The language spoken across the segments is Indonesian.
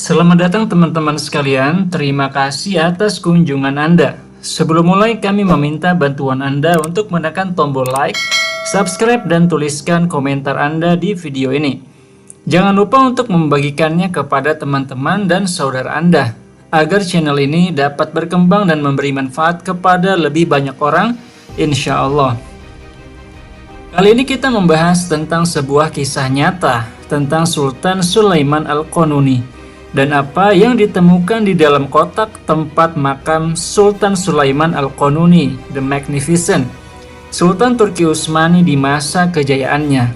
Selamat datang teman-teman sekalian, terima kasih atas kunjungan Anda. Sebelum mulai kami meminta bantuan Anda untuk menekan tombol like, subscribe dan tuliskan komentar Anda di video ini. Jangan lupa untuk membagikannya kepada teman-teman dan saudara Anda, agar channel ini dapat berkembang dan memberi manfaat kepada lebih banyak orang, insya Allah. Kali ini kita membahas tentang sebuah kisah nyata tentang Sultan Sulaiman Al-Qanuni dan apa yang ditemukan di dalam kotak tempat makam Sultan Sulaiman Al-Qanuni the Magnificent, Sultan Turki Utsmani di masa kejayaannya.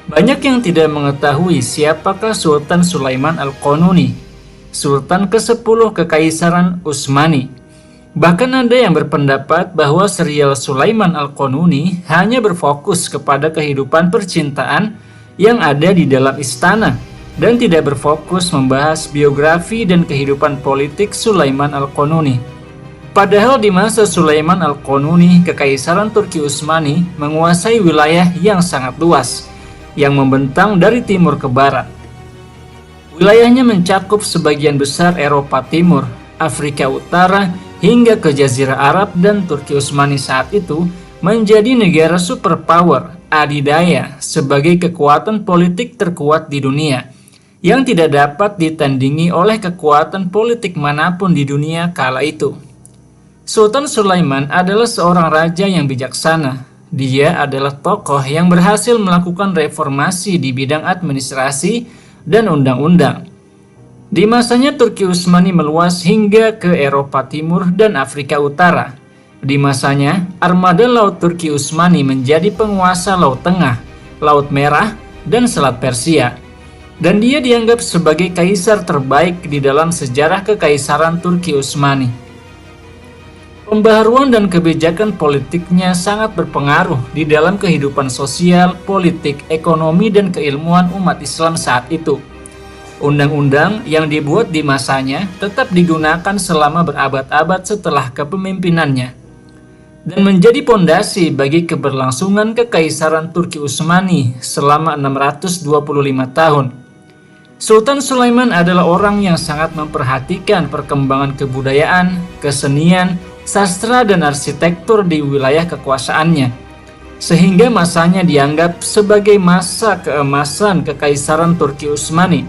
Banyak yang tidak mengetahui siapakah Sultan Sulaiman Al-Qanuni, Sultan ke-10 Kekaisaran Utsmani. Bahkan ada yang berpendapat bahwa serial Sulaiman Al-Qanuni hanya berfokus kepada kehidupan percintaan yang ada di dalam istana dan tidak berfokus membahas biografi dan kehidupan politik Sulaiman Al-Qanuni. Padahal di masa Sulaiman Al-Qanuni, Kekaisaran Turki Utsmani menguasai wilayah yang sangat luas, yang membentang dari timur ke barat. Wilayahnya mencakup sebagian besar Eropa Timur, Afrika Utara, hingga ke Jazirah Arab, dan Turki Utsmani saat itu menjadi negara superpower adidaya sebagai kekuatan politik terkuat di dunia, yang tidak dapat ditandingi oleh kekuatan politik manapun di dunia kala itu. Sultan Sulaiman adalah seorang raja yang bijaksana. Dia adalah tokoh yang berhasil melakukan reformasi di bidang administrasi dan undang-undang. Di masanya Turki Utsmani meluas hingga ke Eropa Timur dan Afrika Utara. Di masanya, armada laut Turki Utsmani menjadi penguasa Laut Tengah, Laut Merah, dan Selat Persia. Dan dia dianggap sebagai kaisar terbaik di dalam sejarah Kekaisaran Turki Utsmani. Pembaharuan dan kebijakan politiknya sangat berpengaruh di dalam kehidupan sosial, politik, ekonomi, dan keilmuan umat Islam saat itu. Undang-undang yang dibuat di masanya tetap digunakan selama berabad-abad setelah kepemimpinannya, dan menjadi pondasi bagi keberlangsungan Kekaisaran Turki Utsmani selama 625 tahun. Sultan Sulaiman adalah orang yang sangat memperhatikan perkembangan kebudayaan, kesenian, sastra, dan arsitektur di wilayah kekuasaannya, sehingga masanya dianggap sebagai masa keemasan Kekaisaran Turki Utsmani.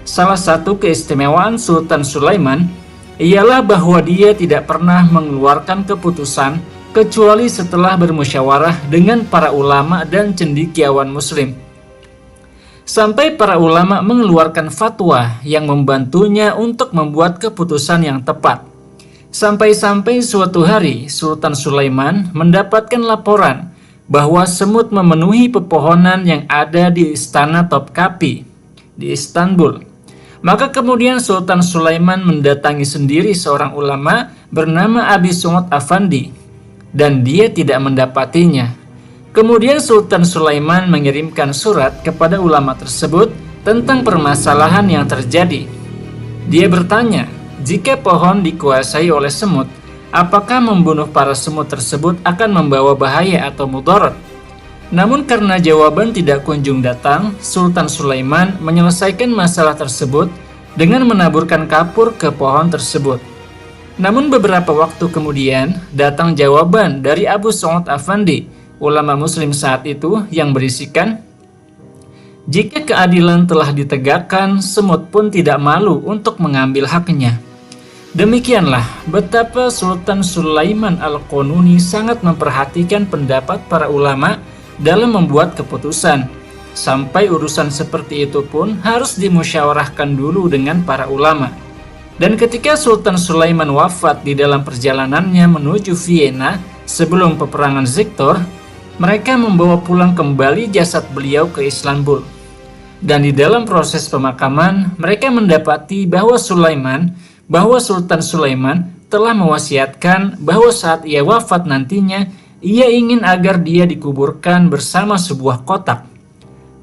Salah satu keistimewaan Sultan Sulaiman ialah bahwa dia tidak pernah mengeluarkan keputusan kecuali setelah bermusyawarah dengan para ulama dan cendekiawan muslim. Sampai para ulama mengeluarkan fatwa yang membantunya untuk membuat keputusan yang tepat. Sampai-sampai suatu hari Sultan Sulaiman mendapatkan laporan bahwa semut memenuhi pepohonan yang ada di Istana Topkapi di Istanbul. Maka kemudian Sultan Sulaiman mendatangi sendiri seorang ulama bernama Abi Su'ud Afandi, dan dia tidak mendapatinya. Kemudian Sultan Sulaiman mengirimkan surat kepada ulama tersebut tentang permasalahan yang terjadi. Dia bertanya, jika pohon dikuasai oleh semut, apakah membunuh para semut tersebut akan membawa bahaya atau mudarat? Namun karena jawaban tidak kunjung datang, Sultan Sulaiman menyelesaikan masalah tersebut dengan menaburkan kapur ke pohon tersebut. Namun beberapa waktu kemudian datang jawaban dari Abu Su'ud Afandi, ulama muslim saat itu, yang berisikan, jika keadilan telah ditegakkan, semut pun tidak malu untuk mengambil haknya. Demikianlah betapa Sultan Sulaiman Al-Qanuni sangat memperhatikan pendapat para ulama dalam membuat keputusan, sampai urusan seperti itu pun harus dimusyawarahkan dulu dengan para ulama. Dan ketika Sultan Sulaiman wafat di dalam perjalanannya menuju Vienna sebelum peperangan Victor, mereka membawa pulang kembali jasad beliau ke Istanbul. Dan di dalam proses pemakaman, mereka mendapati bahwa Sultan Sulaiman telah mewasiatkan bahwa saat ia wafat nantinya, ia ingin agar dia dikuburkan bersama sebuah kotak.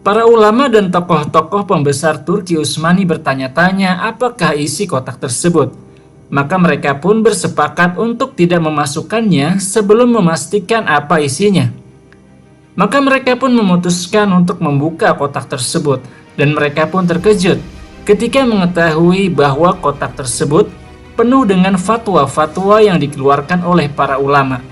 Para ulama dan tokoh-tokoh pembesar Turki Utsmani bertanya-tanya apakah isi kotak tersebut. Maka mereka pun bersepakat untuk tidak memasukkannya sebelum memastikan apa isinya. Maka mereka pun memutuskan untuk membuka kotak tersebut, dan mereka pun terkejut ketika mengetahui bahwa kotak tersebut penuh dengan fatwa-fatwa yang dikeluarkan oleh para ulama.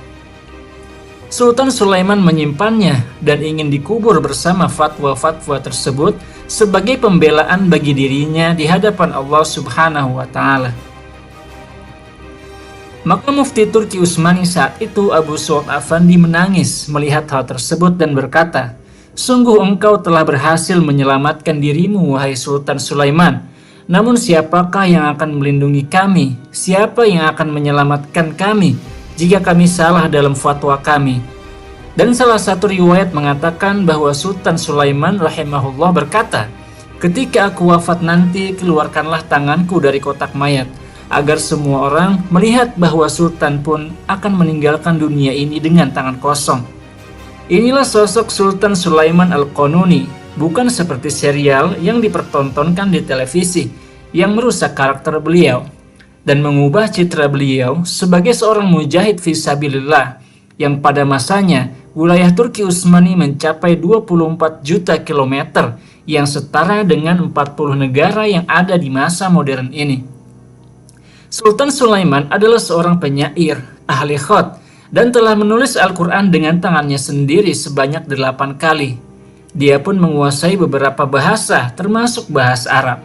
Sultan Sulaiman menyimpannya dan ingin dikubur bersama fatwa-fatwa tersebut sebagai pembelaan bagi dirinya di hadapan Allah Subhanahu wa Ta'ala. Maka Mufti Turki Utsmani saat itu, Abu Su'ad Affandi, menangis melihat hal tersebut dan berkata, "Sungguh engkau telah berhasil menyelamatkan dirimu, wahai Sultan Sulaiman. Namun siapakah yang akan melindungi kami? Siapa yang akan menyelamatkan kami jika kami salah dalam fatwa kami?" Dan salah satu riwayat mengatakan bahwa Sultan Sulaiman rahimahullah berkata, "Ketika aku wafat nanti, keluarkanlah tanganku dari kotak mayat, agar semua orang melihat bahwa Sultan pun akan meninggalkan dunia ini dengan tangan kosong." Inilah sosok Sultan Sulaiman Al-Qanuni, bukan seperti serial yang dipertontonkan di televisi yang merusak karakter beliau dan mengubah citra beliau sebagai seorang mujahid fisabilillah yang pada masanya wilayah Turki Utsmani mencapai 24 juta kilometer yang setara dengan 40 negara yang ada di masa modern ini. Sultan Sulaiman adalah seorang penyair, ahli khat, dan telah menulis Al-Quran dengan tangannya sendiri sebanyak 8 kali. Dia pun menguasai beberapa bahasa, termasuk bahasa Arab.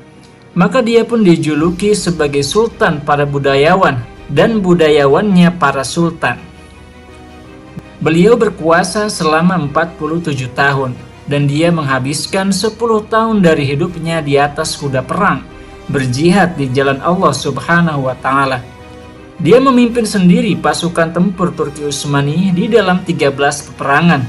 Maka dia pun dijuluki sebagai sultan para budayawan dan budayawannya para sultan. Beliau berkuasa selama 47 tahun, dan dia menghabiskan 10 tahun dari hidupnya di atas kuda perang, berjihad di jalan Allah Subhanahu wa Ta'ala. Dia memimpin sendiri pasukan tempur Turki Utsmani di dalam 13 peperangan,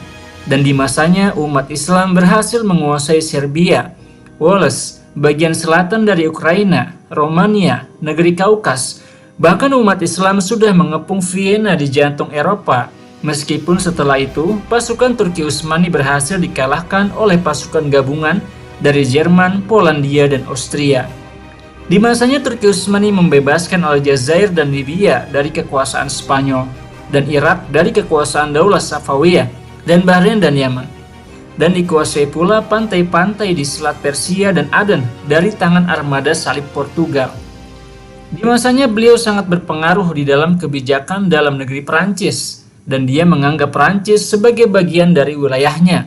dan di masanya umat Islam berhasil menguasai Serbia, Wales, bagian selatan dari Ukraina, Romania, negeri Kaukas. Bahkan umat Islam sudah mengepung Vienna di jantung Eropa. Meskipun setelah itu, pasukan Turki Utsmani berhasil dikalahkan oleh pasukan gabungan dari Jerman, Polandia, dan Austria. Di masanya Turki Utsmani membebaskan Aljazair dan Libya dari kekuasaan Spanyol, dan Irak dari kekuasaan Daulah Safawiyah, dan Bahrain dan Yaman. Dan dikuasai pula pantai-pantai di Selat Persia dan Aden dari tangan armada salib Portugal. Di masanya beliau sangat berpengaruh di dalam kebijakan dalam negeri Perancis, dan dia menganggap Perancis sebagai bagian dari wilayahnya.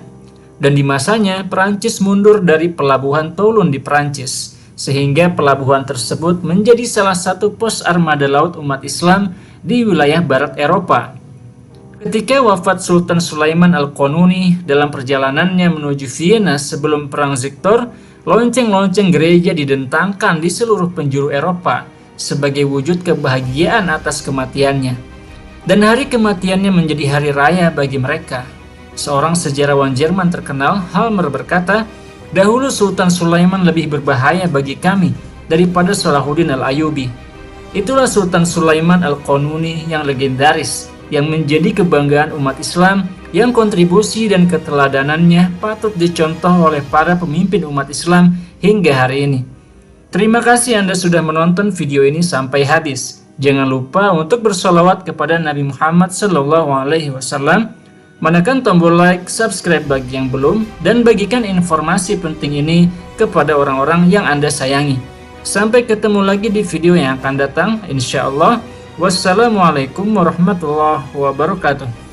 Dan di masanya Perancis mundur dari pelabuhan Toulon di Perancis, sehingga pelabuhan tersebut menjadi salah satu pos armada laut umat Islam di wilayah barat Eropa. Ketika wafat Sultan Sulaiman Al-Qanuni dalam perjalanannya menuju Vienna sebelum Perang Victor, lonceng-lonceng gereja didentangkan di seluruh penjuru Eropa sebagai wujud kebahagiaan atas kematiannya. Dan hari kematiannya menjadi hari raya bagi mereka. Seorang sejarawan Jerman terkenal, Halmer, berkata, "Dahulu Sultan Sulaiman lebih berbahaya bagi kami daripada Salahuddin Al-Ayyubi." Itulah Sultan Sulaiman Al-Qanuni yang legendaris, yang menjadi kebanggaan umat Islam, yang kontribusi dan keteladanannya patut dicontoh oleh para pemimpin umat Islam hingga hari ini. Terima kasih Anda sudah menonton video ini sampai habis. Jangan lupa untuk bersolawat kepada Nabi Muhammad SAW, menekan tombol like, subscribe bagi yang belum, dan bagikan informasi penting ini kepada orang-orang yang Anda sayangi. Sampai ketemu lagi di video yang akan datang, insya Allah. Wassalamualaikum warahmatullahi wabarakatuh.